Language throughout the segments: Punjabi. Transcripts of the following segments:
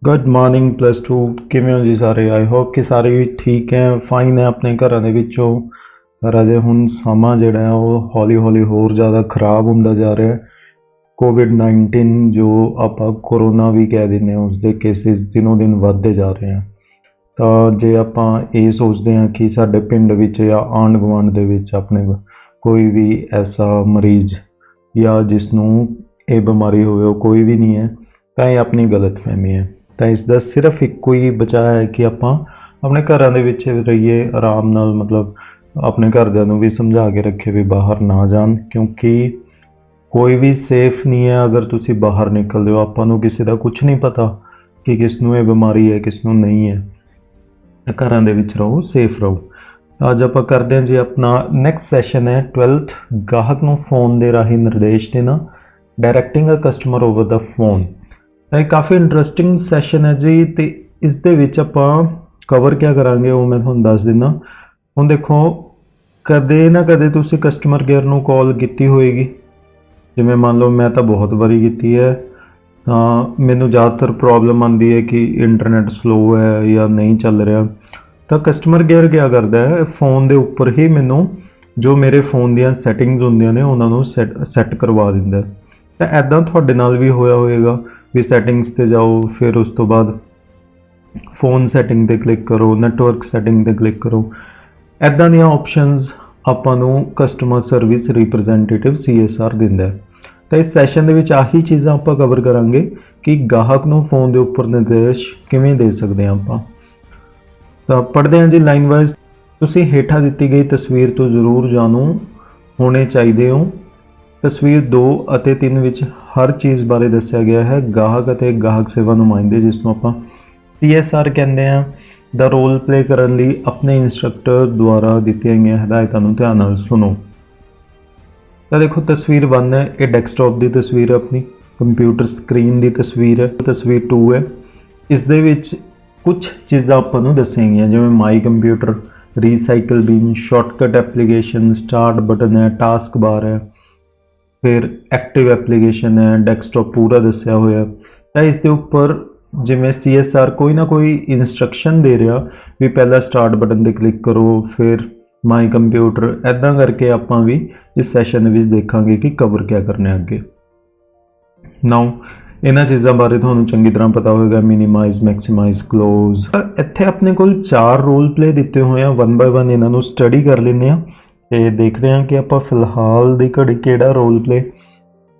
ਗੁੱਡ ਮਾਰਨਿੰਗ ਪਲੱਸ 2 ਕਿਵੇਂ ਹੋ ਜੀ ਸਾਰੇ। ਆਈ ਹੋਪ ਕਿ ਸਾਰੇ ਵੀ ਠੀਕ ਹੈ, ਫਾਈਨ ਹੈ ਆਪਣੇ ਘਰਾਂ ਦੇ ਵਿੱਚੋਂ। ਪਰ ਅਜੇ ਹੁਣ ਸਮਾਂ ਜਿਹੜਾ ਹੈ ਉਹ ਹੌਲੀ ਹੌਲੀ ਹੋਰ ਜ਼ਿਆਦਾ ਖਰਾਬ ਹੁੰਦਾ ਜਾ ਰਿਹਾ ਹੈ। ਕੋਵਿਡ-19 ਜੋ ਆਪਾਂ ਕੋਰੋਨਾ ਵੀ ਕਹਿ ਦਿੰਦੇ ਹਾਂ, ਉਸਦੇ ਕੇਸਿਸ ਦਿਨੋਂ ਦਿਨ ਵੱਧਦੇ ਜਾ ਰਹੇ ਹਨ। ਤਾਂ ਜੇ ਆਪਾਂ ਇਹ ਸੋਚਦੇ ਹਾਂ ਕਿ ਸਾਡੇ ਪਿੰਡ ਵਿੱਚ ਜਾਂ ਆਂਢ ਗੁਆਂਢ ਦੇ ਵਿੱਚ ਆਪਣੇ ਕੋਈ ਵੀ ਐਸਾ ਮਰੀਜ਼ ਜਾਂ ਜਿਸ ਨੂੰ ਇਹ ਬਿਮਾਰੀ ਹੋਵੇ ਉਹ ਕੋਈ ਵੀ ਨਹੀਂ ਹੈ, ਤਾਂ ਇਹ ਆਪਣੀ ਗਲਤਫਹਿਮੀ ਹੈ। ਤਾਂ ਇਸ ਦਾ ਸਿਰਫ ਇੱਕੋ ਹੀ ਬਚਾਅ ਹੈ ਕਿ ਆਪਾਂ ਆਪਣੇ ਘਰਾਂ ਦੇ ਵਿੱਚ ਰਹੀਏ ਆਰਾਮ ਨਾਲ, ਮਤਲਬ ਆਪਣੇ ਘਰਦਿਆਂ ਨੂੰ ਵੀ ਸਮਝਾ ਕੇ ਰੱਖੇ ਵੀ ਬਾਹਰ ਨਾ ਜਾਣ, ਕਿਉਂਕਿ ਕੋਈ ਵੀ ਸੇਫ ਨਹੀਂ ਹੈ ਅਗਰ ਤੁਸੀਂ ਬਾਹਰ ਨਿਕਲਦੇ ਹੋ। ਆਪਾਂ ਨੂੰ ਕਿਸੇ ਦਾ ਕੁਝ ਨਹੀਂ ਪਤਾ ਕਿ ਕਿਸ ਨੂੰ ਇਹ ਬਿਮਾਰੀ ਹੈ ਕਿਸ ਨੂੰ ਨਹੀਂ ਹੈ। ਘਰਾਂ ਦੇ ਵਿੱਚ ਰਹੋ, ਸੇਫ ਰਹੋ। ਅੱਜ ਆਪਾਂ ਕਰਦੇ ਹਾਂ ਜੀ ਆਪਣਾ ਨੈਕਸਟ ਸੈਸ਼ਨ ਹੈ 12th ਗਾਹਕ ਨੂੰ ਫੋਨ ਦੇ ਰਾਹੀਂ ਨਿਰਦੇਸ਼ ਦੇਣਾ, ਡਾਇਰੈਕਟਿੰਗ ਅ ਕਸਟਮਰ ਓਵਰ ਦਾ ਫੋਨ। ਤਾਂ ਇਹ ਕਾਫੀ ਇੰਟਰਸਟਿੰਗ ਸੈਸ਼ਨ ਹੈ ਜੀ। ਅਤੇ ਇਸ ਦੇ ਵਿੱਚ ਆਪਾਂ ਕਵਰ ਕਿਆ ਕਰਾਂਗੇ ਉਹ ਮੈਂ ਤੁਹਾਨੂੰ ਦੱਸ ਦਿੰਦਾ। ਹੁਣ ਦੇਖੋ, ਕਦੇ ਨਾ ਕਦੇ ਤੁਸੀਂ ਕਸਟਮਰ ਕੇਅਰ ਨੂੰ ਕਾਲ ਕੀਤੀ ਹੋਏਗੀ। ਜਿਵੇਂ ਮੰਨ ਲਓ ਮੈਂ ਤਾਂ ਬਹੁਤ ਵਾਰੀ ਕੀਤੀ ਹੈ। ਤਾਂ ਮੈਨੂੰ ਜ਼ਿਆਦਾਤਰ ਪ੍ਰੋਬਲਮ ਆਉਂਦੀ ਹੈ ਕਿ ਇੰਟਰਨੈਟ ਸਲੋ ਹੈ ਜਾਂ ਨਹੀਂ ਚੱਲ ਰਿਹਾ। ਤਾਂ ਕਸਟਮਰ ਕੇਅਰ ਕਿਆ ਕਰਦਾ ਹੈ, ਫ਼ੋਨ ਦੇ ਉੱਪਰ ਹੀ ਮੈਨੂੰ ਜੋ ਮੇਰੇ ਫ਼ੋਨ ਦੀਆਂ ਸੈਟਿੰਗਸ ਹੁੰਦੀਆਂ ਨੇ ਉਹਨਾਂ ਨੂੰ ਸੈੱਟ ਕਰਵਾ ਦਿੰਦਾ। ਤਾਂ ਇੱਦਾਂ ਤੁਹਾਡੇ ਨਾਲ ਵੀ ਹੋਇਆ ਹੋਏਗਾ ਵੀ ਸੈਟਿੰਗਸ 'ਤੇ ਜਾਓ, ਫਿਰ ਉਸ ਤੋਂ ਬਾਅਦ ਫ਼ੋਨ ਸੈਟਿੰਗ 'ਤੇ ਕਲਿੱਕ ਕਰੋ, ਨੈਟਵਰਕ ਸੈਟਿੰਗ 'ਤੇ ਕਲਿੱਕ ਕਰੋ। ਇੱਦਾਂ ਦੀਆਂ ਆਪਸ਼ਨਸ ਆਪਾਂ ਨੂੰ ਕਸਟਮਰ ਸਰਵਿਸ ਰਿਪਰੈਜ਼ੈਂਟੇਟਿਵ CSR ਦਿੰਦਾ। ਤਾਂ ਇਸ ਸੈਸ਼ਨ ਦੇ ਵਿੱਚ ਆਹੀ ਚੀਜ਼ਾਂ ਆਪਾਂ ਕਵਰ ਕਰਾਂਗੇ ਕਿ ਗਾਹਕ ਨੂੰ ਫ਼ੋਨ ਦੇ ਉੱਪਰ ਨਿਰਦੇਸ਼ ਕਿਵੇਂ ਦੇ ਸਕਦੇ ਹਾਂ ਆਪਾਂ। ਤਾਂ ਪੜ੍ਹਦੇ ਹਾਂ ਜੀ ਲਾਈਨ ਵਾਈਜ਼। ਤੁਸੀਂ ਹੇਠਾਂ ਦਿੱਤੀ ਗਈ ਤਸਵੀਰ ਤੋਂ ਜ਼ਰੂਰ ਜਾਣੂ ਹੋਣੇ ਚਾਹੀਦੇ ਹੋ। ਤਸਵੀਰ 2 ਅਤੇ 3 ਵਿੱਚ ਹਰ ਚੀਜ਼ ਬਾਰੇ ਦੱਸਿਆ ਗਿਆ ਹੈ। ਗਾਹਕ ਅਤੇ ਗਾਹਕ ਸੇਵਾ ਨੁਮਾਇੰਦੇ, ਜਿਸ ਨੂੰ ਆਪਾਂ CSR ਕਹਿੰਦੇ ਹਾਂ, ਦਾ ਰੋਲ ਪਲੇ ਕਰਨ ਲਈ ਆਪਣੇ ਇੰਸਟਰਕਟਰ ਦੁਆਰਾ ਦਿੱਤੀਆਂ ਗਈਆਂ ਹਦਾਇਤਾਂ ਨੂੰ ਧਿਆਨ ਨਾਲ ਸੁਣੋ। ਤਾਂ ਦੇਖੋ, ਤਸਵੀਰ 1 ਹੈ, ਇਹ ਡੈਸਕਟਾਪ ਦੀ ਤਸਵੀਰ ਹੈ, ਆਪਣੀ ਕੰਪਿਊਟਰ ਸਕਰੀਨ ਦੀ ਤਸਵੀਰ ਹੈ। ਤਸਵੀਰ 2 ਹੈ, ਇਸ ਦੇ ਵਿੱਚ ਕੁਝ ਚੀਜ਼ਾਂ ਆਪਾਂ ਨੂੰ ਦੱਸੀਆਂ ਗਈਆਂ, ਜਿਵੇਂ ਮਾਈ ਕੰਪਿਊਟਰ, ਰੀਸਾਈਕਲ ਬਿਨ, ਸ਼ਾਰਟਕਟ ਐਪਲੀਕੇਸ਼ਨ, ਸਟਾਰਟ ਬਟਨ ਹੈ, ਟਾਸਕ ਬਾਰ ਹੈ, ਫਿਰ ਐਕਟਿਵ ਐਪਲੀਕੇਸ਼ਨ ਹੈ, ਡੈਸਕਟਾਪ ਪੂਰਾ ਦੱਸਿਆ ਹੋਇਆ। ਤਾਂ ਇਸ ਦੇ ਉੱਪਰ ਜਿਵੇਂ CSR ਕੋਈ ਨਾ ਕੋਈ ਇਨਸਟਰਕਸ਼ਨ ਦੇ ਰਿਹਾ ਵੀ ਪਹਿਲਾਂ ਸਟਾਰਟ ਬਟਨ 'ਤੇ ਕਲਿੱਕ ਕਰੋ, ਫਿਰ ਮਾਈ ਕੰਪਿਊਟਰ। ਇੱਦਾਂ ਕਰਕੇ ਆਪਾਂ ਵੀ ਇਸ ਸੈਸ਼ਨ ਵਿੱਚ ਦੇਖਾਂਗੇ ਕਿ ਕਵਰ ਕਿਆ ਕਰਨਾ ਅੱਗੇ। ਨਾਓ ਇਹਨਾਂ ਚੀਜ਼ਾਂ ਬਾਰੇ ਤੁਹਾਨੂੰ ਚੰਗੀ ਤਰ੍ਹਾਂ ਪਤਾ ਹੋਵੇਗਾ, ਮਿਨੀਮਾਈਜ਼, ਮੈਕਸੀਮਾਈਜ਼, ਕਲੋਜ਼। ਇੱਥੇ ਆਪਣੇ ਕੋਲ 4 ਰੋਲ ਪਲੇ ਦਿੱਤੇ ਹੋਏ ਆ। 1 ਬਾਏ 1 ਇਹਨਾਂ ਨੂੰ ਸਟੱਡੀ ਕਰ ਲੈਂਦੇ ਹਾਂ ਅਤੇ ਦੇਖਦੇ ਹਾਂ ਕਿ ਆਪਾਂ ਫਿਲਹਾਲ ਦੀ ਘੜੀ ਕਿਹੜਾ ਰੋਲ ਪਲੇ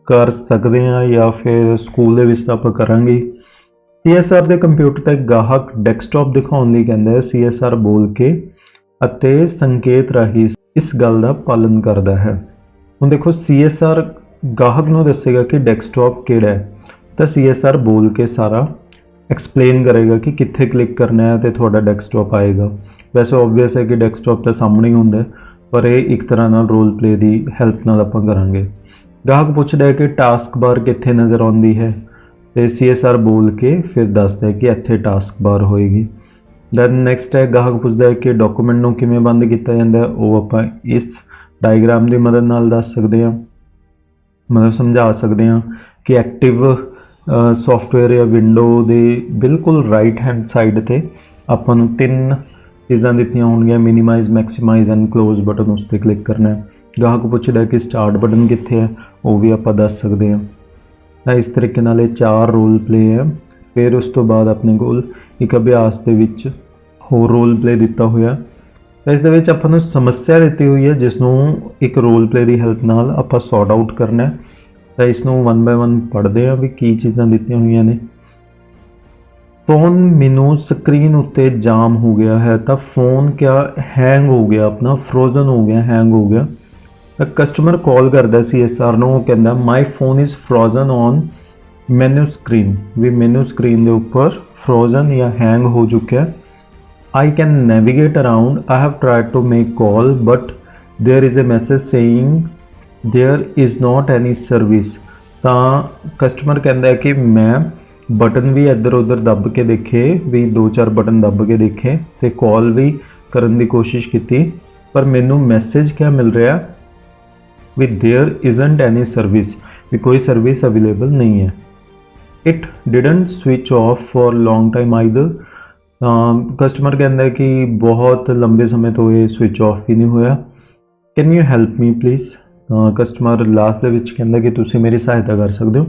ਕਰ ਸਕਦੇ ਹਾਂ, ਜਾਂ ਫਿਰ ਸਕੂਲ ਦੇ ਵਿੱਚ ਤਾਂ ਆਪਾਂ ਕਰਾਂਗੇ। CSR ਦੇ ਕੰਪਿਊਟਰ 'ਤੇ ਗਾਹਕ ਡੈਸਕਟਾਪ ਦਿਖਾਉਣ ਲਈ ਕਹਿੰਦਾ ਹੈ। CSR ਬੋਲ ਕੇ ਅਤੇ ਸੰਕੇਤ ਰਾਹੀਂ ਇਸ ਗੱਲ ਦਾ ਪਾਲਣ ਕਰਦਾ ਹੈ। ਹੁਣ ਦੇਖੋ, CSR ਗਾਹਕ ਨੂੰ ਦੱਸੇਗਾ ਕਿ ਡੈਸਕਟਾਪ ਕਿਹੜਾ ਹੈ, ਤਾਂ CSR ਬੋਲ ਕੇ ਸਾਰਾ ਐਕਸਪਲੇਨ ਕਰੇਗਾ ਕਿ ਕਿੱਥੇ ਕਲਿੱਕ ਕਰਨਾ ਹੈ ਅਤੇ ਤੁਹਾਡਾ ਡੈਸਕਟਾਪ ਆਏਗਾ। ਵੈਸੇ ਓਬਵੀਅਸ ਹੈ ਕਿ ਡੈਸਕਟਾਪ ਤਾਂ ਸਾਹਮਣੇ ਹੀ ਹੁੰਦਾ, ਪਰ ਇਹ ਇੱਕ ਤਰ੍ਹਾਂ ਨਾਲ ਰੋਲ ਪਲੇ ਦੀ ਹੈਲਪ ਨਾਲ ਆਪਾਂ ਕਰਾਂਗੇ। ਗਾਹਕ ਪੁੱਛਦਾ ਹੈ ਕਿ ਟਾਸਕ ਬਾਰ ਕਿੱਥੇ ਨਜ਼ਰ ਆਉਂਦੀ ਹੈ, ਅਤੇ CSR ਬੋਲ ਕੇ ਫਿਰ ਦੱਸਦਾ ਹੈ ਕਿ ਇੱਥੇ ਟਾਸਕ ਬਾਰ ਹੋਏਗੀ। ਦੈਨ ਨੈਕਸਟ ਹੈ, ਗਾਹਕ ਪੁੱਛਦਾ ਹੈ ਕਿ ਡਾਕੂਮੈਂਟ ਨੂੰ ਕਿਵੇਂ ਬੰਦ ਕੀਤਾ ਜਾਂਦਾ ਹੈ। ਉਹ ਆਪਾਂ ਇਸ ਡਾਇਗਰਾਮ ਦੀ ਮਦਦ ਨਾਲ ਦੱਸ ਸਕਦੇ ਹਾਂ, ਮਤਲਬ ਸਮਝਾ ਸਕਦੇ ਹਾਂ ਕਿ ਐਕਟਿਵ ਸੌਫਟਵੇਅਰ ਜਾਂ ਵਿੰਡੋ ਦੇ ਬਿਲਕੁਲ ਰਾਈਟ ਹੈਂਡ ਸਾਈਡ 'ਤੇ ਆਪਾਂ ਨੂੰ 3 ਚੀਜ਼ਾਂ ਦਿੱਤੀਆਂ ਹੋਣਗੀਆਂ, minimise, maximise and close button. ਉਸ 'ਤੇ ਕਲਿੱਕ ਕਰਨਾ ਹੈ। ਗਾਹਕ ਪੁੱਛਦਾ ਕਿ ਸਟਾਰਟ ਬਟਨ ਕਿੱਥੇ ਹੈ, ਉਹ ਵੀ ਆਪਾਂ ਦੱਸ ਸਕਦੇ ਹਾਂ। ਤਾਂ ਇਸ ਤਰੀਕੇ ਨਾਲ ਇਹ 4 ਰੋਲ ਪਲੇ ਹੈ। ਫਿਰ ਉਸ ਤੋਂ ਬਾਅਦ ਆਪਣੇ ਕੋਲ ਇੱਕ ਅਭਿਆਸ ਦੇ ਵਿੱਚ ਹੋਰ ਰੋਲ ਪਲੇ ਦਿੱਤਾ ਹੋਇਆ। ਤਾਂ ਇਸ ਦੇ ਵਿੱਚ ਆਪਾਂ ਨੂੰ ਸਮੱਸਿਆ ਦਿੱਤੀ ਹੋਈ ਹੈ, ਜਿਸ ਨੂੰ ਇੱਕ ਰੋਲ ਪਲੇ ਦੀ ਹੈਲਪ ਨਾਲ ਆਪਾਂ ਸੌਰਟ ਆਊਟ ਕਰਨਾ। ਤਾਂ ਇਸ ਨੂੰ 1 ਬਾਏ 1 ਪੜ੍ਹਦੇ ਹਾਂ ਵੀ ਕੀ ਚੀਜ਼ਾਂ ਦਿੱਤੀਆਂ ਹੋਈਆਂ ਨੇ। ਫ਼ੋਨ ਮੈਨੂੰ ਸਕਰੀਨ ਉੱਤੇ ਜਾਮ ਹੋ ਗਿਆ ਹੈ। ਤਾਂ ਫ਼ੋਨ ਕਿਆ ਹੈਂਗ ਹੋ ਗਿਆ, ਆਪਣਾ ਫਰੋਜ਼ਨ ਹੋ ਗਿਆ, ਹੈਂਗ ਹੋ ਗਿਆ। ਤਾਂ ਕਸਟਮਰ ਕਾਲ ਕਰਦਾ CSR ਨੂੰ, ਉਹ ਕਹਿੰਦਾ my phone is frozen on ਮੈਨੂ ਸਕਰੀਨ, ਵੀ ਮੈਨੂ ਸਕਰੀਨ ਦੇ ਉੱਪਰ ਫਰੋਜ਼ਨ ਜਾਂ ਹੈਂਗ ਹੋ ਚੁੱਕਿਆ। I can navigate around. I have tried to make call, but there is a message saying there is not any service. ਤਾਂ ਕਸਟਮਰ ਕਹਿੰਦਾ ਹੈ ਕਿ ਮੈਂ ਬਟਨ ਵੀ ਇੱਧਰ ਉੱਧਰ ਦੱਬ ਕੇ ਦੇਖੇ, ਵੀ 2-4 ਬਟਨ ਦੱਬ ਕੇ ਦੇਖੇ ਅਤੇ ਕਾਲ ਵੀ ਕਰਨ ਦੀ ਕੋਸ਼ਿਸ਼ ਕੀਤੀ, ਪਰ ਮੈਨੂੰ ਮੈਸੇਜ ਕਿਆ ਮਿਲ ਰਿਹਾ ਵੀ there isn't any service, ਵੀ ਕੋਈ ਸਰਵਿਸ ਅਵੇਲੇਬਲ ਨਹੀਂ ਹੈ। It didn't switch off for long time either. Customer कहता कि बहुत लंबे समय तो ये स्विच ऑफ भी नहीं होया। Can you help me please. Customer last ਦੇ ਵਿੱਚ ਕਹਿੰਦਾ ਕਿ ਤੁਸੀਂ ਮੇਰੀ ਸਹਾਇਤਾ ਕਰ ਸਕਦੇ ਹੋ।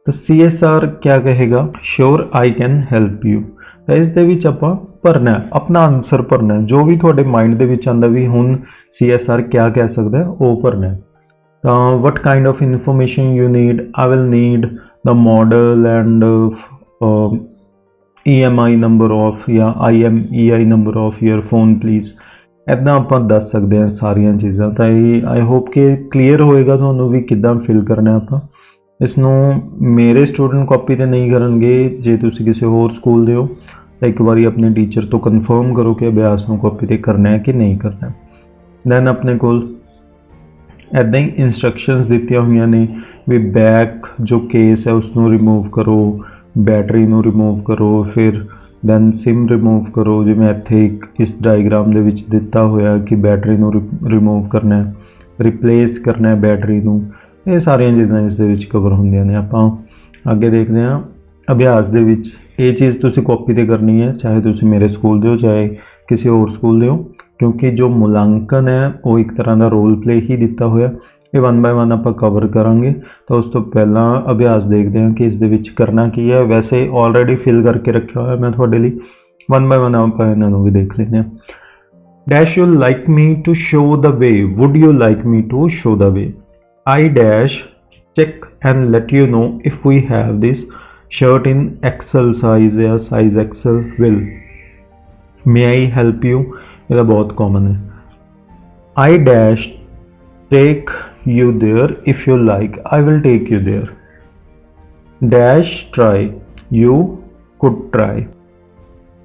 ਤਾਂ CSR क्या कहेगा, sure I can help you. ਤਾਂ ਇਸ ਦੇ ਵਿੱਚ ਆਪਾਂ ਭਰਨਾ ਆਪਣਾ ਆਨਸਰ ਭਰਨਾ, ਜੋ ਵੀ ਤੁਹਾਡੇ ਮਾਈਂਡ ਦੇ ਵਿੱਚ ਆਉਂਦਾ ਵੀ ਹੁਣ CSR क्या ਕਹਿ ਸਕਦਾ ਹੈ ਉਹ ਭਰਨਾ। ਤਾਂ what kind of information you need, I will need the model and EMI number of या IMEI number of your phone please। ਇੱਦਾਂ ਆਪਾਂ ਦੱਸ ਸਕਦੇ ਹਾਂ ਸਾਰੀਆਂ ਚੀਜ਼ਾਂ। ਤਾਂ ਇਹ ਆਈ ਹੋਪ ਕਿ ਕਲੀਅਰ ਹੋਏਗਾ ਤੁਹਾਨੂੰ ਵੀ ਕਿੱਦਾਂ ਫਿਲ ਕਰਨਾ। ਆਪਾਂ ਇਸ ਨੂੰ ਮੇਰੇ ਸਟੂਡੈਂਟ ਕਾਪੀ ਤੇ ਨਹੀਂ ਕਰਨਗੇ, ਜੇ ਤੁਸੀਂ ਕਿਸੇ ਹੋਰ ਸਕੂਲ ਦੇ ਹੋ ਤਾਂ ਇੱਕ ਵਾਰੀ ਆਪਣੇ ਟੀਚਰ ਤੋਂ ਕਨਫਰਮ ਕਰੋ ਕਿ ਅਭਿਆਸ ਨੂੰ ਕਾਪੀ ਤੇ ਕਰਨਾ ਹੈ ਕਿ ਨਹੀਂ ਕਰਨਾ। ਦੈਨ ਆਪਣੇ ਕੋਲ ਇੱਦਾਂ ਹੀ ਇੰਸਟਰਕਸ਼ਨਸ ਦਿੱਤੀਆਂ ਹੋਈਆਂ ਨੇ ਵੀ ਬੈਕ ਜੋ ਕੇਸ ਹੈ ਉਸ ਨੂੰ ਰਿਮੂਵ ਕਰੋ, ਬੈਟਰੀ ਨੂੰ ਰਿਮੂਵ ਕਰੋ, ਫਿਰ ਦੈਨ ਸਿਮ ਰਿਮੂਵ ਕਰੋ। ਜਿਵੇਂ ਇੱਥੇ ਇਸ ਡਾਇਗਰਾਮ ਦੇ ਵਿੱਚ ਦਿੱਤਾ ਹੋਇਆ ਕਿ ਬੈਟਰੀ ਨੂੰ ਰਿਮੂਵ ਕਰਨਾ, ਰਿਪਲੇਸ ਕਰਨਾ ਬੈਟਰੀ ਨੂੰ। ਇਹ ਸਾਰੀਆਂ ਚੀਜ਼ਾਂ ਇਸ ਦੇ ਵਿੱਚ ਕਵਰ ਹੁੰਦੀਆਂ ਨੇ। ਆਪਾਂ ਅੱਗੇ ਦੇਖਦੇ ਹਾਂ ਅਭਿਆਸ ਦੇ ਵਿੱਚ ਇਹ ਚੀਜ਼ ਤੁਸੀਂ ਕਾਪੀ ਤੇ ਕਰਨੀ ਹੈ, ਚਾਹੇ ਤੁਸੀਂ ਮੇਰੇ ਸਕੂਲ ਦੇ ਹੋ ਚਾਹੇ ਕਿਸੇ ਹੋਰ ਸਕੂਲ ਦੇ ਹੋ, ਕਿਉਂਕਿ ਜੋ ਮੁਲਾਂਕਣ ਹੈ ਉਹ ਇੱਕ ਤਰ੍ਹਾਂ ਦਾ ਰੋਲ ਪਲੇ ਹੀ ਦਿੱਤਾ ਹੋਇਆ। ਇਹ 1 ਬਾਏ 1 ਆਪਾਂ ਕਵਰ ਕਰਾਂਗੇ। ਤਾਂ ਉਸ ਤੋਂ ਪਹਿਲਾਂ ਅਭਿਆਸ ਦੇਖਦੇ ਹਾਂ ਕਿ ਇਸ ਦੇ ਵਿੱਚ ਕਰਨਾ ਕੀ ਹੈ। ਵੈਸੇ ਆਲਰੇਡੀ ਫਿਲ ਕਰਕੇ ਰੱਖਿਆ ਹੋਇਆ ਮੈਂ ਤੁਹਾਡੇ ਲਈ। 1 ਬਾਏ 1 ਆਪਾਂ ਇਹਨਾਂ ਨੂੰ ਵੀ ਦੇਖ ਲੈਂਦੇ ਹਾਂ। Dash you like me to show the way, would you like me to show the way. I dash check and let you know if we have this shirt in XL size या size XL will। May I help you, ये बहुत common है। I dash take you there if you like, I will take you there। Dash try, you could try।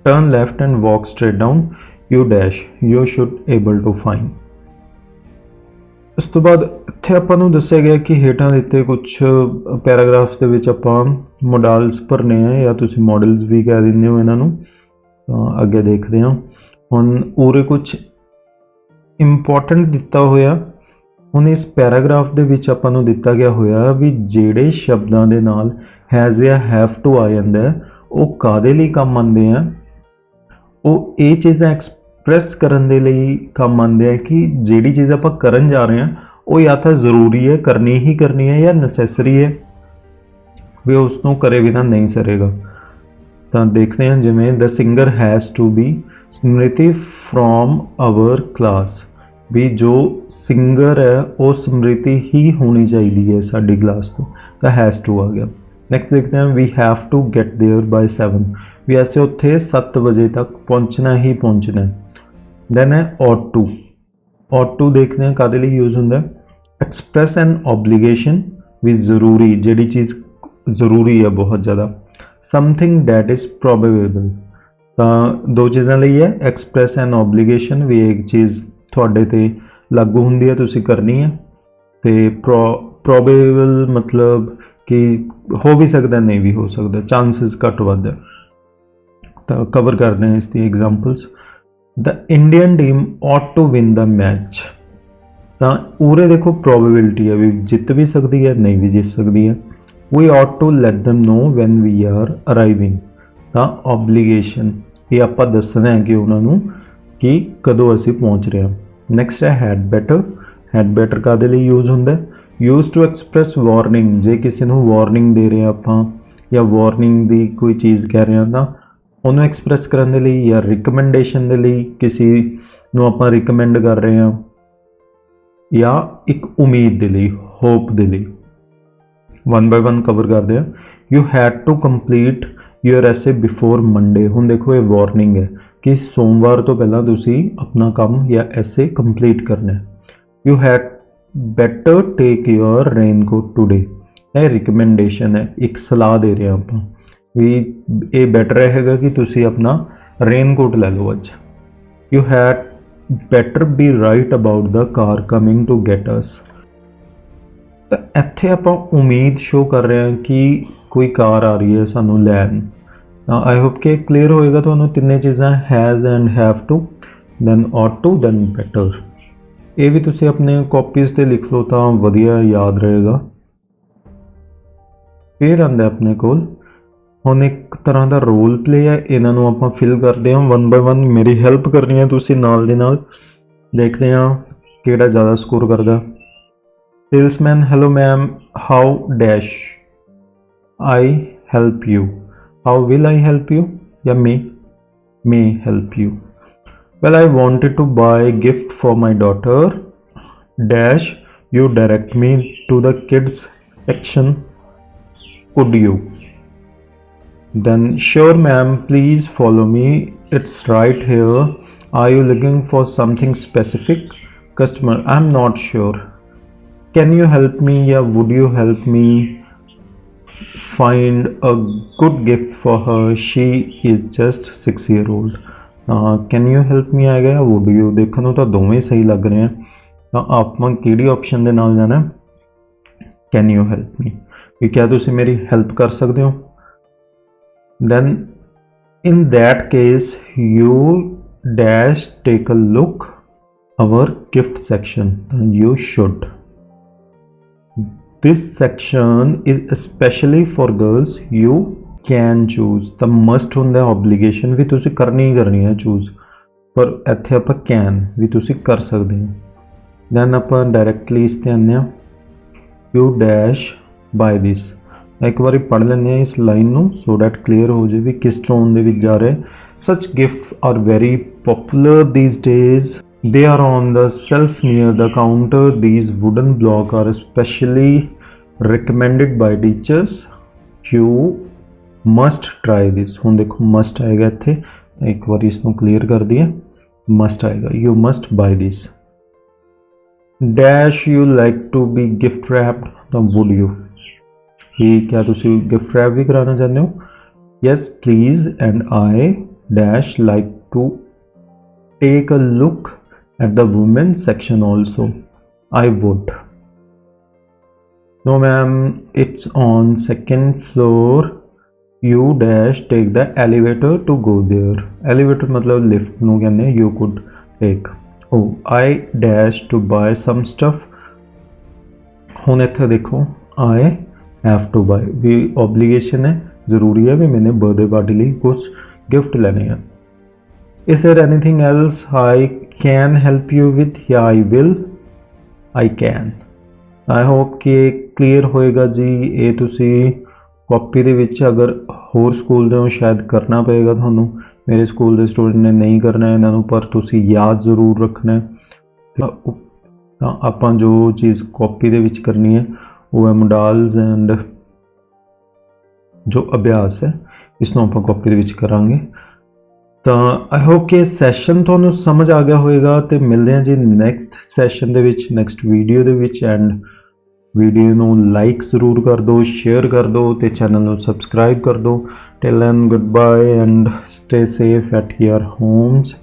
Turn left and walk straight down, you dash you should able to find। ਉਸ ਤੋਂ ਬਾਅਦ ਇੱਥੇ ਆਪਾਂ ਨੂੰ ਦੱਸਿਆ ਗਿਆ ਕਿ ਹੇਠਾਂ ਦਿੱਤੇ ਕੁਝ ਪੈਰਾਗ੍ਰਾਫਸ ਦੇ ਵਿੱਚ ਆਪਾਂ ਮੋਡਲਸ ਭਰਨੇ ਆ ਜਾਂ ਤੁਸੀਂ ਮਾਡਲਸ ਵੀ ਕਹਿ ਦਿੰਦੇ ਹੋ ਇਹਨਾਂ ਨੂੰ। ਤਾਂ ਅੱਗੇ ਦੇਖਦੇ ਹਾਂ ਹੁਣ ਉਰੇ ਕੁਝ ਇੰਪੋਰਟੈਂਟ ਦਿੱਤਾ ਹੋਇਆ। ਹੁਣ ਇਸ ਪੈਰਾਗ੍ਰਾਫ ਦੇ ਵਿੱਚ ਆਪਾਂ ਨੂੰ ਦਿੱਤਾ ਗਿਆ ਹੋਇਆ ਵੀ ਜਿਹੜੇ ਸ਼ਬਦਾਂ ਦੇ ਨਾਲ ਹੈਜ਼ ਜਾਂ ਹੈਵ ਟੂ ਆ ਜਾਂਦਾ ਉਹ ਕਾਹਦੇ ਲਈ ਕੰਮ ਆਉਂਦੇ ਆ। ਉਹ ਇਹ ਚੀਜ਼ਾਂ ਐਕਸਪ੍ਰੈਸ ਕਰਨ ਦੇ ਲਈ ਕੰਮ ਆਉਂਦੇ ਆ ਕਿ ਜਿਹੜੀ ਚੀਜ਼ ਆਪਾਂ ਕਰਨ ਜਾ ਰਹੇ ਹਾਂ ਉਹ ਜਾਂ ਤਾਂ ਜ਼ਰੂਰੀ ਹੈ, ਕਰਨੀ ਹੀ ਕਰਨੀ ਹੈ, ਜਾਂ ਨੈਸੈਸਰੀ ਹੈ ਵੀ ਉਸ ਨੂੰ ਕਰੇ ਬਿਨਾਂ ਨਹੀਂ ਸਰੇਗਾ। ਤਾਂ ਦੇਖਦੇ ਹਾਂ ਜਿਵੇਂ the singer has to be Smriti from our class, ਵੀ ਜੋ ਸਿੰਗਰ ਹੈ ਉਹ ਸਮ੍ਰਿਤੀ ਹੀ ਹੋਣੀ ਚਾਹੀਦੀ ਹੈ ਸਾਡੀ ਕਲਾਸ ਤੋਂ। ਤਾਂ ਹੈਜ਼ ਟੂ ਆ ਗਿਆ। ਨੈਕਸਟ ਦੇਖਦੇ ਹਾਂ we have to get there by 7, ਵੀ ਅਸੀਂ ਉੱਥੇ 7 ਵਜੇ ਤੱਕ ਪਹੁੰਚਣਾ ਹੀ ਪਹੁੰਚਣਾ। ਦੈਨ ਹੈ ought to। ought to ਦੇਖਦੇ ਹਾਂ ਕਾਹਦੇ ਲਈ ਯੂਜ਼ ਹੁੰਦਾ। ਐਕਸਪ੍ਰੈਸ ਐਨ ਓਬਲੀਗੇਸ਼ਨ, ਵੀ ਜ਼ਰੂਰੀ, ਜਿਹੜੀ ਚੀਜ਼ ਜ਼ਰੂਰੀ ਹੈ ਬਹੁਤ ਜ਼ਿਆਦਾ। ਸਮਥਿੰਗ ਡੈਟ ਇਜ਼ ਪ੍ਰੋਬੇਬਲ, ਤਾਂ ਦੋ ਚੀਜ਼ਾਂ ਲਈ ਹੈ। ਐਕਸਪ੍ਰੈਸ ਐਨ ਓਬਲੀਗੇਸ਼ਨ, ਵੀ ਇੱਕ ਚੀਜ਼ ਤੁਹਾਡੇ ਤੇ ਲਾਗੂ ਹੁੰਦੀ ਹੈ ਤੁਸੀਂ ਕਰਨੀ ਹੈ, ਤੇ ਪ੍ਰੋਬੇਬਲ ਮਤਲਬ ਕਿ ਹੋ ਵੀ ਸਕਦਾ ਨਹੀਂ ਵੀ ਹੋ ਸਕਦਾ, ਚਾਂਸਿਸ ਘੱਟ ਵੱਧ ਹੈ। ਤਾਂ ਕਵਰ ਕਰਦੇ ਹਾਂ ਇਸ ਦੀ examples. The Indian team ought to win the match, ਤਾਂ ਉਰੇ ਦੇਖੋ ਪ੍ਰੋਬੇਬਿਲਿਟੀ ਹੈ ਵੀ ਜਿੱਤ ਵੀ ਸਕਦੀ ਹੈ ਨਹੀਂ ਵੀ ਜਿੱਤ ਸਕਦੀ ਹੈ। we ought to let them know when we are arriving, ਤਾਂ obligation, ਇਹ ਆਪਾਂ ਦੱਸਣਾ ਹੈ ਕਿ ਉਹਨਾਂ ਨੂੰ ਕਿ ਕਦੋਂ ਅਸੀਂ ਪਹੁੰਚ ਰਹੇ ਹਾਂ। ਨੈਕਸਟ ਹੈ had better। had better ਕਾਹਦੇ ਲਈ ਯੂਜ਼ ਹੁੰਦਾ। use to express warning, ਜੇ ਕਿਸੇ ਨੂੰ ਵਾਰਨਿੰਗ ਦੇ ਰਹੇ ਹਾਂ ਆਪਾਂ ਜਾਂ ਵਾਰਨਿੰਗ ਦੀ ਕੋਈ ਚੀਜ਼ ਕਹਿ ਰਹੇ ਹਾਂ ਤਾਂ ਉਹਨੂੰ ਐਕਸਪ੍ਰੈਸ ਕਰਨ ਦੇ ਲਈ, ਜਾਂ ਰਿਕਮੈਂਡੇਸ਼ਨ ਦੇ ਲਈ ਕਿਸੇ ਨੂੰ ਆਪਾਂ ਰਿਕਮੈਂਡ ਕਰ ਰਹੇ ਹਾਂ, ਜਾਂ ਇੱਕ ਉਮੀਦ ਦੇ ਲਈ, ਹੋਪ ਦੇ ਲਈ। 1 ਬਾਏ 1 ਕਵਰ ਕਰਦੇ ਹਾਂ। You had to complete your essay before Monday. ਹੁਣ ਦੇਖੋ ਇਹ ਵਾਰਨਿੰਗ ਹੈ ਕਿ ਸੋਮਵਾਰ ਤੋਂ ਪਹਿਲਾਂ ਤੁਸੀਂ ਆਪਣਾ ਕੰਮ ਜਾਂ ਐਸੇ ਕੰਪਲੀਟ ਕਰਨਾ ਹੈ। You had better take your raincoat today, ਇਹ ਰਿਕਮੈਂਡੇਸ਼ਨ ਹੈ, ਇੱਕ ਸਲਾਹ ਦੇ ਰਹੇ ਹਾਂ ਆਪਾਂ ਵੀ ਇਹ ਬੈਟਰ ਰਹੇਗਾ ਕਿ ਤੁਸੀਂ ਆਪਣਾ ਰੇਨਕੋਟ ਲੈ ਲਓ ਅੱਜ। You had better be right about the car coming to get us, ਤਾਂ ਇੱਥੇ ਆਪਾਂ ਉਮੀਦ ਸ਼ੋ ਕਰ ਰਹੇ ਹਾਂ ਕਿ ਕੋਈ ਕਾਰ ਆ ਰਹੀ ਹੈ ਸਾਨੂੰ ਲੈਣ। ਤਾਂ ਆਈ ਹੋਪ ਕਿ ਕਲੀਅਰ ਹੋਏਗਾ ਤੁਹਾਨੂੰ ਤਿੰਨੇ ਚੀਜ਼ਾਂ, has and have to, then ought to, then better. ਇਹ ਵੀ ਤੁਸੀਂ ਆਪਣੇ ਕਾਪੀਜ਼ ਤੇ ਲਿਖ ਲਓ ਤਾਂ ਵਧੀਆ ਯਾਦ ਰਹੇਗਾ। फिर आंदा अपने कोल ਹੁਣ ਇੱਕ ਤਰ੍ਹਾਂ ਦਾ ਰੋਲ ਪਲੇ ਹੈ, ਇਹਨਾਂ ਨੂੰ ਆਪਾਂ ਫਿਲ ਕਰਦੇ ਹਾਂ 1 ਬਾय 1। ਮੇਰੀ ਹੈਲਪ ਕਰਨੀ ਹੈ ਤੁਸੀਂ ਨਾਲ ਦੇ ਨਾਲ। ਦੇਖਦੇ ਹਾਂ ਕਿਹੜਾ ਜ਼ਿਆਦਾ ਸਕੋਰ ਕਰਦਾ। Salesman, hello ma'am, how dash I help you, how will I help you ਜਾਂ may help you? Well, I wanted to buy a gift for my daughter dash, you direct me to the kids section, could you? Then, sure ma'am, please follow me, it's right here. Are you looking for something specific? Customer, I'm not sure, can you help me? Yeah, would you help me find a good gift for her, she is just 6-year-old. Can you help me आ गया, वुड यू। देखने ਨੂੰ ਤਾਂ ਦੋਵੇਂ ਸਹੀ ਲੱਗ ਰਹੇ ਆ, ਤਾਂ ਆਪਾਂ ਕਿਹੜੀ ਆਪਸ਼ਨ ਦੇ ਨਾਲ ਜਾਣਾ? कैन यू हैल्प मी, ਵੀ क्या ਤੁਸੀਂ ਮੇਰੀ ਹੈਲਪ ਕਰ ਸਕਦੇ ਹੋ? then in that case you dash take a look our gift section, you should. This section is especially for girls, you can choose। ਤਾਂ must ਹੁੰਦਾ obligation ਵੀ ਤੁਸੀਂ ਕਰਨੀ ਹੀ ਕਰਨੀ ਹੈ choose, ਪਰ ਇੱਥੇ ਆਪਾਂ can ਵੀ ਤੁਸੀਂ ਕਰ ਸਕਦੇ ਹੋ। then ਆਪਾਂ directly ਇਸ ਤੇ ਆਉਂਦੇ ਹਾਂ, you dash buy this। ਇੱਕ ਵਾਰੀ ਪੜ੍ਹ ਲੈਂਦੇ ਹਾਂ ਇਸ ਲਾਈਨ ਨੂੰ so that clear ਹੋ ਜਾਵੇ ਵੀ ਕਿਸ ਟੋਨ ਦੇ ਵਿੱਚ ਜਾ ਰਿਹਾ। such gifts are very popular these days, they are on the shelf near the counter, these wooden blocks are especially recommended by teachers, you must try this। ਹੁਣ ਦੇਖੋ must ਆਏਗਾ ਇੱਥੇ, ਇੱਕ ਵਾਰੀ ਇਸ ਨੂੰ ਕਲੀਅਰ ਕਰ ਦਈਏ, must ਆਏਗਾ, you must buy this। dash you like to be gift wrapped, ਤਾਂ would you, कि क्या तुसी गिफ्ट रैप भी कराना चाहते हो? yes please and I dash like to take a look at the women's section also, I would। no ma'am, it's on 2nd floor, you dash take the elevator to go there। elevator मतलब lift ਨੂੰ ਕਹਿੰਦੇ you could take। oh I dash to buy some stuff। ਹੁਣ ਇੱਥੇ ਦੇਖੋ I have to buy भी obligation है, ज़रूरी है भी मैंने बर्थडे पार्टी ਲਈ कुछ गिफ्ट लेने हैं। is there anything else I can help you with? yeah I will, I can। I hope कि क्लियर होएगा जी। ये तुसी कॉपी ਦੇ ਵਿੱਚ अगर ਹੋਰ ਸਕੂਲ ਦੇ ਹੋ ਸ਼ਾयਦ ਕਰਨਾ ਪਏਗਾ ਤੁਹਾਨੂੰ, ਮੇਰੇ ਸਕੂਲ ਦੇ ਸਟੂਡੈਂਟ ਨੇ ਨਹੀਂ ਕਰਨਾ ਇਹਨਾਂ ਨੂੰ, ਪਰ ਤੁਸੀਂ ਯਾਦ ਜ਼ਰੂਰ ਰੱਖਣਾ। ਤਾਂ ਆਪਾਂ ਜੋ ਚੀਜ਼ ਕਾਪੀ ਦੇ ਵਿੱਚ ਕਰਨੀ ਹੈ ਉਹ ਹੈ ਮੋਡਾਲਸ ਐਂਡ ਜੋ ਅਭਿਆਸ ਹੈ, ਇਸ ਨੂੰ ਆਪਾਂ ਕਾਪੀ ਦੇ ਵਿੱਚ ਕਰਾਂਗੇ। ਤਾਂ ਆਈ ਹੋਪ ਕਿ ਸੈਸ਼ਨ ਤੁਹਾਨੂੰ ਸਮਝ ਆ ਗਿਆ ਹੋਵੇਗਾ, ਤੇ ਮਿਲਦੇ ਹਾਂ ਜੀ ਨੈਕਸਟ ਸੈਸ਼ਨ ਦੇ ਵਿੱਚ, ਨੈਕਸਟ ਵੀਡੀਓ ਦੇ ਵਿੱਚ। ਐਂਡ ਵੀਡੀਓ ਨੂੰ ਲਾਈਕ ਜ਼ਰੂਰ ਕਰ ਦਿਓ, ਸ਼ੇਅਰ ਕਰ ਦਿਓ ਤੇ ਚੈਨਲ ਨੂੰ ਸਬਸਕ੍ਰਾਈਬ ਕਰ ਦਿਓ। Till then goodbye and stay safe at your homes.